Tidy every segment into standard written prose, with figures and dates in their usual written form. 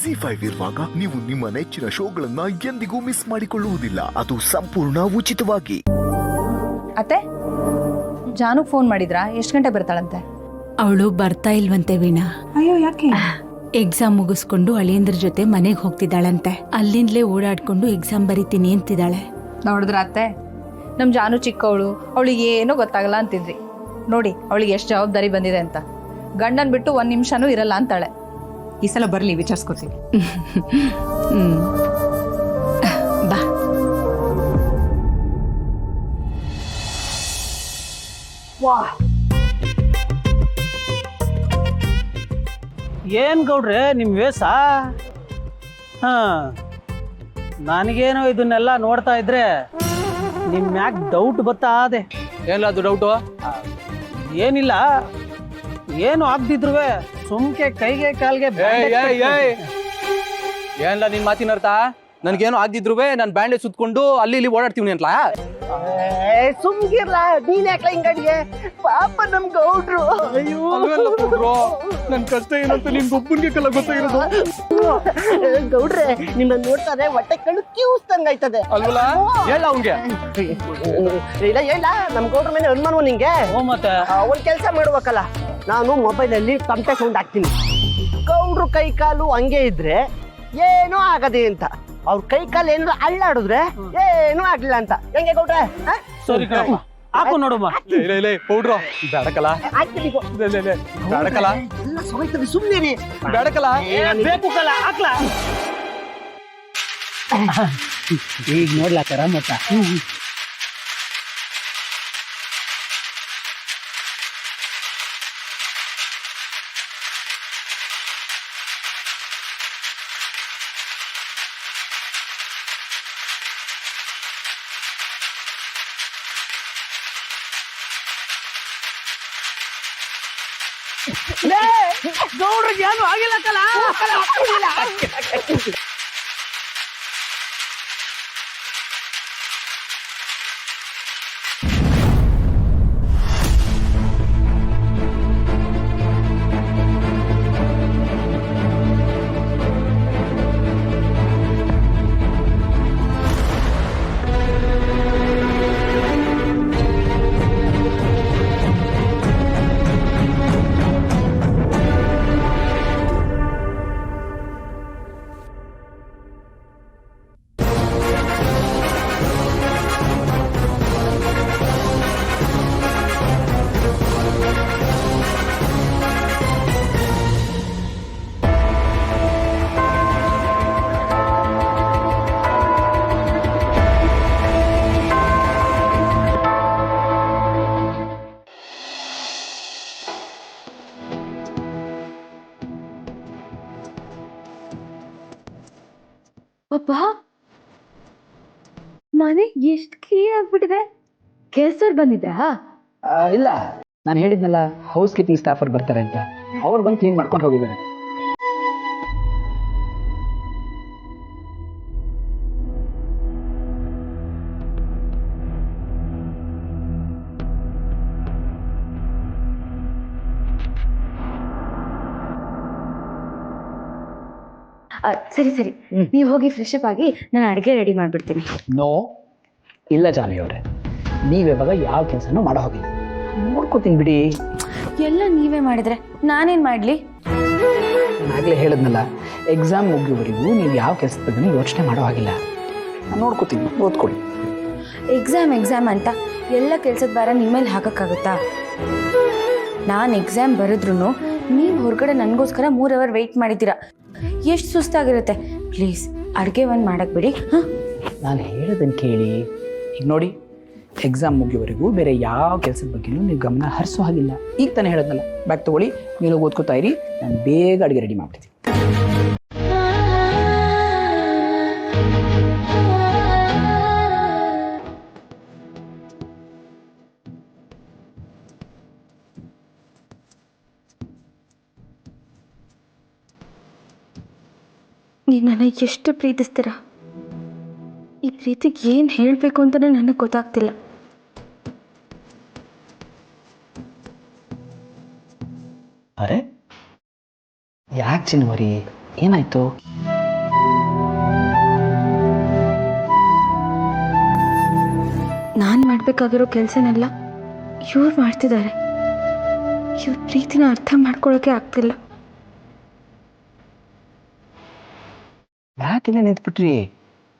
ಜಿ5 ಇರುವಾಗ ನೀವು ನಿಮ್ಮ ನೆಚ್ಚಿನ ಶೋಗಳನ್ನ ಎಂದಿಗೂ ಮಿಸ್ ಮಾಡಿಕೊಳ್ಳುವುದಿಲ್ಲ. ಅದು ಸಂಪೂರ್ಣ ಉಚಿತವಾಗಿ. ಅತ್ತೆ, ಜಾನು ಫೋನ್ ಮಾಡಿದ್ರಾ? ಎಷ್ಟು ಗಂಟೆ ಬರ್ತಾಳಂತೆ? ಅವಳು ಬರ್ತಾ ಇಲ್ವಂತೆ ವೀಣಾ. ಅಯ್ಯೋ, ಯಾಕೆ? ಎಕ್ಸಾಮ್ ಮುಗಿಸ್ಕೊಂಡು ಅಳಿಯಂದ್ರ ಜೊತೆ ಮನೆಗೆ ಹೋಗ್ತಿದ್ದಾಳಂತೆ. ಅಲ್ಲಿಂದಲೇ ಓಡಾಡ್ಕೊಂಡು ಎಕ್ಸಾಮ್ ಬರೀತೀನಿ ಅಂತಿದ್ದಾಳೆ. ನೋಡಿದ್ರ ಅತ್ತೆ, ನಮ್ ಜಾನು ಚಿಕ್ಕವಳು, ಅವಳಿಗೆ ಏನೋ ಗೊತ್ತಾಗಲ್ಲ ಅಂತಿದ್ರಿ. ನೋಡಿ ಅವಳಿಗೆ ಎಷ್ಟು ಜವಾಬ್ದಾರಿ ಬಂದಿದೆ ಅಂತ. ಗಂಡನ್ ಬಿಟ್ಟು 1 ನಿಮಿಷನೂ ಇರಲ್ಲ ಅಂತಾಳೆ. ಈ ಸಲ ಬರ್ಲಿ, ವಿಚಾರಿಸ್ಕೊತೀನಿ. ಬಾ. ಏನ್ ಗೌಡ್ರೆ ನಿಮ್ ವೇಷ? ನನಗೇನೋ ಇದನ್ನೆಲ್ಲ ನೋಡ್ತಾ ಇದ್ರೆ ನಿಮ್ ಮ್ಯಾಕ್ ಡೌಟ್ ಬತ್ತಾದೆ. ಏನಿಲ್ಲ ಅದು ಡೌಟು. ಏನಿಲ್ಲ, ಏನು ಆಗ್ದಿದ್ರು ಸುಮ್ಕೆ ಕೈಗೆ ಕಾಲ್ಗೆ ಏನಿಲ್ಲ ನಿನ್ ಮಾತಿನ ಅರ್ಥ. ನನ್ಗೇನು ಆಗ್ದಿದ್ರು ನಾನು ಬ್ಯಾಂಡೇಜ್ ಸುತ್ಕೊಂಡು ಅಲ್ಲಿ ಇಲ್ಲಿ ಓಡಾಡ್ತೀವಿ ಅಂತ. ಸುಮ್ಗಿರ್ಲ, ನೀನ್ ಯಾಕ್ಲ ಹಿಂಗಡಿಗೆ? ಪಾಪ ನಮ್ ಗೌಡ್ರು. ನನ್ ಕಷ್ಟ ಏನಂತ ನಿನ್ ಒಬ್ಬನಿಗೆ ಕಲ ಗೊತ್ತಾಗಿರೋದು. ಗೌಡ್ರೆ ನಿನ್ನ ನೋಡ್ತಾರೆ ಹೊಟ್ಟೆ ಕಣ್ಣು ಕಿವುಸ್ತಂಗ ಆಯ್ತದೆ ಅಲ್ವಲ್ಲ? ಹೇಳ ಅವ್ನ್ಗೆ. ಇಲ್ಲ ಹೇಳ, ನಮ್ ಗೌಡ್ರ ಮೇಲೆ ಅನುಮಾನ ನಿಂಗೆ. ಮತ್ತೆ ಒಂದ್ ಕೆಲ್ಸ ಮಾಡ್ಬೇಕಲ್ಲ, ನಾನು ಮೊಬೈಲ್ ಅಲ್ಲಿ ತಮಟೆ ಸೌಂಡ್ ಹಾಕ್ತೀನಿ. ಗೌಡ್ರು ಕೈ ಕಾಲು ಹಂಗೆ ಇದ್ರೆ ಏನೋ ಆಗದೆ ಅಂತ, ಅವ್ರ ಕೈ ಕಾಲು ಏನಾದ್ರು ಅಳ್ಳಾಡಿದ್ರೆ ಏನೂ ಆಗ್ಲಿಲ್ಲ ಅಂತ. ಹೆಂಗೆ ಗೌಡ್ರೆ? ಸರಿ ಕಣಪ್ಪ, ಹಾಕು ನೋಡಮ್ಮ. ಇಲ್ಲ ಪೌಡ್ರು ಬೇಡಕಲ್ಲ, ಬೇಡಕಲ್ಲ, ಎಲ್ಲ ಸೋಯ್ತದೆ, ಸುಮ್ನೆ ಬೇಡಕಲ್ಲ. ಬೇಕು ಕಲ ಹಾಕ್ಲಾ? ಈಗ ನೋಡ್ಲಾಕರ ಮತ್ತ ಗೌಡ್ರಿಗೆ ಏನು ಆಗಿಲ್ಲ ಕಲ. ಅಪ್ಪ, ಮನೆ ಎಷ್ಟು ಕ್ಲೀನ್ ಆಗ್ಬಿಟ್ಟಿದೆ. ಕೆಲ್ಸವ್ರು ಬಂದಿದ್ರಾ? ಇಲ್ಲ, ನಾನು ಹೇಳಿದ್ನಲ್ಲ ಹೌಸ್ ಕೀಪಿಂಗ್ ಸ್ಟಾಫ್ ಅವ್ರು ಬರ್ತಾರೆ ಅಂತ. ಅವ್ರು ಬಂದು ಕ್ಲೀನ್ ಮಾಡ್ಕೊಂಡು ಹೋಗಿದ್ದಾರೆ. ಸರಿ ಸರಿ, ನೀವು ಹೋಗಿ ಫ್ರೆಶ್ ಅಪ್ ಆಗಿ ನಾನು ಅಡುಗೆ ರೆಡಿ ಮಾಡ್ಬಿಡ್ತೀನಿ. ನೋ, ಇಲ್ಲ ಜಾನ್ವಿ ಅವರೇ, ನೀವಿವಾಗ ಯಾವ ಕೆಲಸನೂ ಮಾಡೋ ಹೋಗಿಲ್ಲ. ನೋಡ್ಕೋತೀನಿ ಬಿಡಿ. ಎಲ್ಲ ನೀವೇ ಮಾಡಿದ್ರೆ ನಾನೇನು ಮಾಡಲಿ? ನಾನಾಗಲೇ ಹೇಳಿದ್ನಲ್ಲ, ಎಕ್ಸಾಮ್ ಮುಗಿಯುವವರೆಗೂ ನೀವು ಯಾವ ಕೆಲಸದ ಬಗ್ಗೆ ಯೋಚನೆ ಮಾಡೋ ಹಾಗಿಲ್ಲ. ನಾನು ನೋಡ್ಕೋತೀನಿ, ಓದ್ಕೊಳ್ಳಿ. ಎಕ್ಸಾಮ್ ಅಂತ ಎಲ್ಲ ಕೆಲಸದ ಭಾರ ನಿಮ್ಮ ಮೇಲೆ ಹಾಕೋಕ್ಕಾಗುತ್ತಾ? ನಾನು ಎಕ್ಸಾಮ್ ಬರೆದ್ರೂ ನೀವು ಹೊರಗಡೆ ನನಗೋಸ್ಕರ 3 ಅವರ್ ವೆಯ್ಟ್ ಮಾಡಿದ್ದೀರಾ. ಎಷ್ಟು ಸುಸ್ತಾಗಿರುತ್ತೆ. ಪ್ಲೀಸ್ ಅಡುಗೆ ಒಂದು ಮಾಡಕ್ಕೆ ಬಿಡಿ. ನಾನು ಹೇಳೋದನ್ನು ಕೇಳಿ. ಈಗ ನೋಡಿ, ಎಕ್ಸಾಮ್ ಮುಗಿಯೋವರೆಗೂ ಬೇರೆ ಯಾವ ಕೆಲಸದ ಬಗ್ಗೆನೂ ನೀವು ಗಮನ ಹರಿಸೋ ಹಾಗಿಲ್ಲ. ಈಗ ತಾನೇ ಹೇಳೋದಲ್ಲ, ಬ್ಯಾಗ್ ತೊಗೊಳ್ಳಿ, ನೀವು ಓದ್ಕೋತಾ ಇರಿ, ನಾನು ಬೇಗ ಅಡುಗೆ ರೆಡಿ ಮಾಡ್ತೀನಿ. ನೀವು ನನಗೆ ಎಷ್ಟು ಪ್ರೀತಿಸ್ತೀರ? ಈ ಪ್ರೀತಿಗೆ ಏನು ಹೇಳಬೇಕು ಅಂತಲೇ ನನಗೆ ಗೊತ್ತಾಗ್ತಿಲ್ಲ. ಅರೆ ಯಾಕೆ ಚಿನ್ವರಿ ಏನಾಯ್ತು? ನಾನು ಮಾಡಬೇಕಾಗಿರೋ ಕೆಲಸನೆಲ್ಲ ಇವ್ರು ಮಾಡ್ತಿದ್ದಾರೆ. ಇವ್ರ ಪ್ರೀತಿನ ಅರ್ಥ ಮಾಡ್ಕೊಳ್ಳೋಕೆ ಆಗ್ತಿಲ್ಲ. ಯಾಕೆಲ್ಲ ನಿಂತ್ಬಿಟ್ರಿ?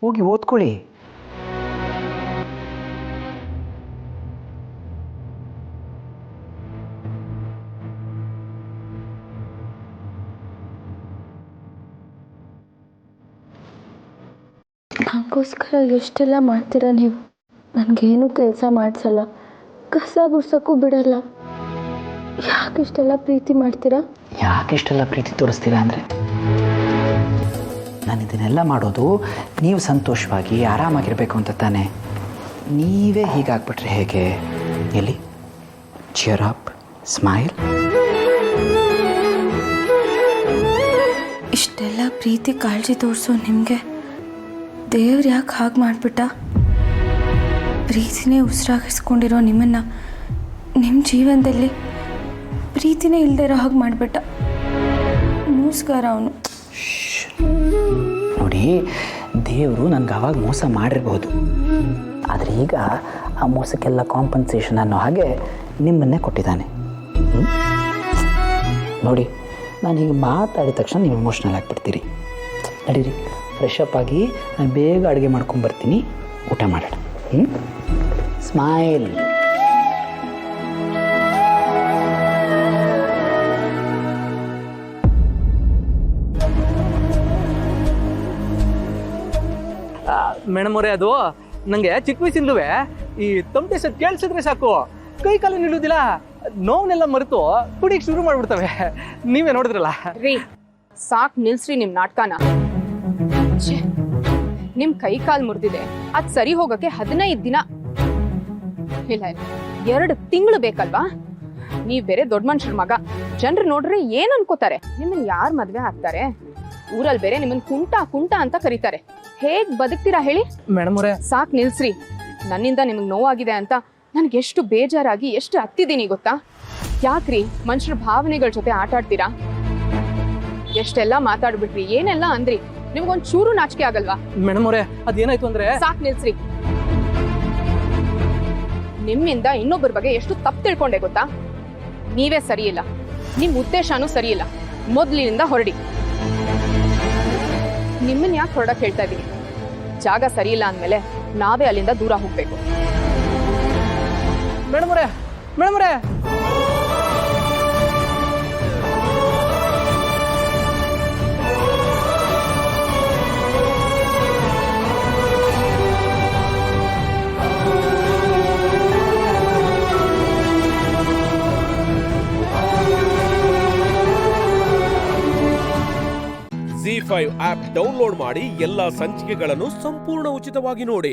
ಹೋಗಿ ಓದ್ಕೊಳ್ಳಿ. ನನಗೋಸ್ಕರ ಎಷ್ಟೆಲ್ಲ ಮಾಡ್ತೀರಾ ನೀವು. ನನಗೇನು ಕೆಲಸ ಮಾಡಿಸಲ್ಲ, ಕಸ ಗುಡ್ಸೋಕ್ಕೂ ಬಿಡಲ್ಲ. ಯಾಕಿಷ್ಟೆಲ್ಲ ಪ್ರೀತಿ ಮಾಡ್ತೀರಾ? ಯಾಕೆಷ್ಟೆಲ್ಲ ಪ್ರೀತಿ ತೋರಿಸ್ತೀರಾ ಅಂದರೆ, ನಾನು ಇದನ್ನೆಲ್ಲ ಮಾಡೋದು ನೀವು ಸಂತೋಷವಾಗಿ ಆರಾಮಾಗಿರಬೇಕು ಅಂತ ತಾನೆ. ನೀವೇ ಹೀಗಾಗ್ಬಿಟ್ರೆ ಹೇಗೆ? ಎಲ್ಲಿ ಚಿಯರ್ ಅಪ್, ಸ್ಮೈಲ್. ಇಷ್ಟೆಲ್ಲ ಪ್ರೀತಿ ಕಾಳಜಿ ತೋರಿಸೋ ನಿಮಗೆ ದೇವ್ರು ಯಾಕೆ ಹಾಗೆ ಮಾಡಿಬಿಟ್ಟ? ಪ್ರೀತಿನೇ ಉಸಿರಾಗಿಸ್ಕೊಂಡಿರೋ ನಿಮ್ಮನ್ನು ನಿಮ್ಮ ಜೀವನದಲ್ಲಿ ಪ್ರೀತಿನೇ ಇಲ್ಲದೆ ಇರೋ ಹಾಗೆ ಮಾಡಿಬಿಟ್ಟ. ಮೋಸ್ಗಾರ ಅವನು. ನೋಡಿ, ದೇವರು ನನಗೆ ಅವಾಗ ಮೋಸ ಮಾಡಿರ್ಬೋದು, ಆದರೆ ಈಗ ಆ ಮೋಸಕ್ಕೆಲ್ಲ ಕಾಂಪನ್ಸೇಷನ್ ಅನ್ನೋ ಹಾಗೆ ನಿಮ್ಮನ್ನೇ ಕೊಟ್ಟಿದ್ದಾನೆ. ನೋಡಿ, ನಾನು ಹೀಗೆ ಮಾತಾಡಿದ ತಕ್ಷಣ ನೀವು ಇಮೋಷ್ನಲ್ ಆಗಿಬಿಡ್ತೀರಿ. ನಡೀರಿ, ಫ್ರೆಶ್ ಅಪ್ ಆಗಿ ನಾನು ಬೇಗ ಅಡುಗೆ ಮಾಡ್ಕೊಂಬರ್ತೀನಿ, ಊಟ ಮಾಡೋಣ. ಸ್ಮೈಲ್. ಮೇಡಮ್ ಅವರೇ, ಅದು ನಂಗೆ ಚಿಕ್ಕ ವಯಸ್ಸಿಂದುವೆ ಈ ತಮಟೆ ಸತ್ ಕೇಳಿಸಿದ್ರೆ ಸಾಕು ಕೈ ಕಾಲು ನಿಲ್ಲುವುದಿಲ್ಲ, ನೋವನ್ನೆಲ್ಲ ಮರೆತು ಕುಡಿಯಕ್ಕೆ ಶುರು ಮಾಡ್ಬಿಡ್ತವೆ. ನೀವೇ ನೋಡಿದ್ರಲ್ಲ. ರೀ, ಸಾಕ್ ನಿಲ್ಸ್ರಿ ನಿಮ್ ನಾಟಕನ. ನಿಮ್ ಕೈ ಕಾಲ್ ಮುರಿದಿದೆ, ಅದ್ ಸರಿ ಹೋಗಕ್ಕೆ 15 ದಿನ ಇಲ್ಲ 2 ತಿಂಗಳು ಬೇಕಲ್ವಾ? ನೀವ್ ಬೇರೆ ದೊಡ್ಡ ಮನುಷ್ಯರ ಮಗ. ಜನರು ನೋಡ್ರೆ ಏನ್ ಅನ್ಕೋತಾರೆ? ನಿಮ್ಮನ್ ಯಾರ್ ಮದ್ವೆ ಆಗ್ತಾರೆ? ಊರಲ್ಲಿ ಬೇರೆ ನಿಮ್ಮನ್ ಕುಂಟ ಅಂತ ಕರೀತಾರೆ. ಹೇಗ್ ಬದುಕ್ತೀರಾ ಹೇಳಿ? ಮೇಡಮ್ ಅವರೇ, ಸಾಕ್ ನಿಲ್ಸ್ರಿ. ನನ್ನಿಂದ ನಿಮಗ್ ನೋವಾಗಿದೆ ಅಂತ ನನ್ಗೆ ಎಷ್ಟು ಬೇಜಾರಾಗಿ ಎಷ್ಟು ಹತ್ತಿದ್ದೀನಿ ಗೊತ್ತಾ? ಯಾಕ್ರಿ ಮನುಷ್ಯರ ಭಾವನೆಗಳ ಜೊತೆ ಆಟ ಆಡ್ತೀರಾ? ಎಷ್ಟೆಲ್ಲ ಮಾತಾಡ್ಬಿಟ್ರಿ, ಏನೆಲ್ಲ ಅಂದ್ರಿ, ನಿಮ್ಗೊಂದ್ ಚೂರು ನಾಚಿಕೆ ಆಗಲ್ವಾ? ಮೇಡಮ್ ಅವರೇ, ಅದೇನಾಯ್ತು ಅಂದ್ರೆ. ಸಾಕ್ ನಿಲ್ಸ್ರಿ. ನಿಮ್ಮಿಂದ ಇನ್ನೊಬ್ಬರ ಬಗ್ಗೆ ಎಷ್ಟು ತಪ್ಪು ತಿಳ್ಕೊಂಡೆ ಗೊತ್ತಾ? ನೀವೇ ಸರಿ ಇಲ್ಲ, ನಿಮ್ ಉದ್ದೇಶನೂ ಸರಿ ಇಲ್ಲ. ಮೊದ್ಲಿನಿಂದ ಹೊರಡಿ. ನಿಮ್ಮನ್ನ ಯಾಕೆ ಹೊರಡಕ್ ಹೇಳ್ತಾ ಇದೀನಿ? ಜಾಗ ಸರಿ ಇಲ್ಲ ಅಂದ್ಮೇಲೆ ನಾವೇ ಅಲ್ಲಿಂದ ದೂರ ಹೋಗ್ಬೇಕು. ಮೇಡಮ್ ಅವರೇ, ಮೇಡಮ್ ಅವರೇ, ZEE5 ಆಪ್ ಡೌನ್ಲೋಡ್ ಮಾಡಿ ಎಲ್ಲಾ ಸಂಚಿಕೆಗಳನ್ನು ಸಂಪೂರ್ಣ ಉಚಿತವಾಗಿ ನೋಡಿ.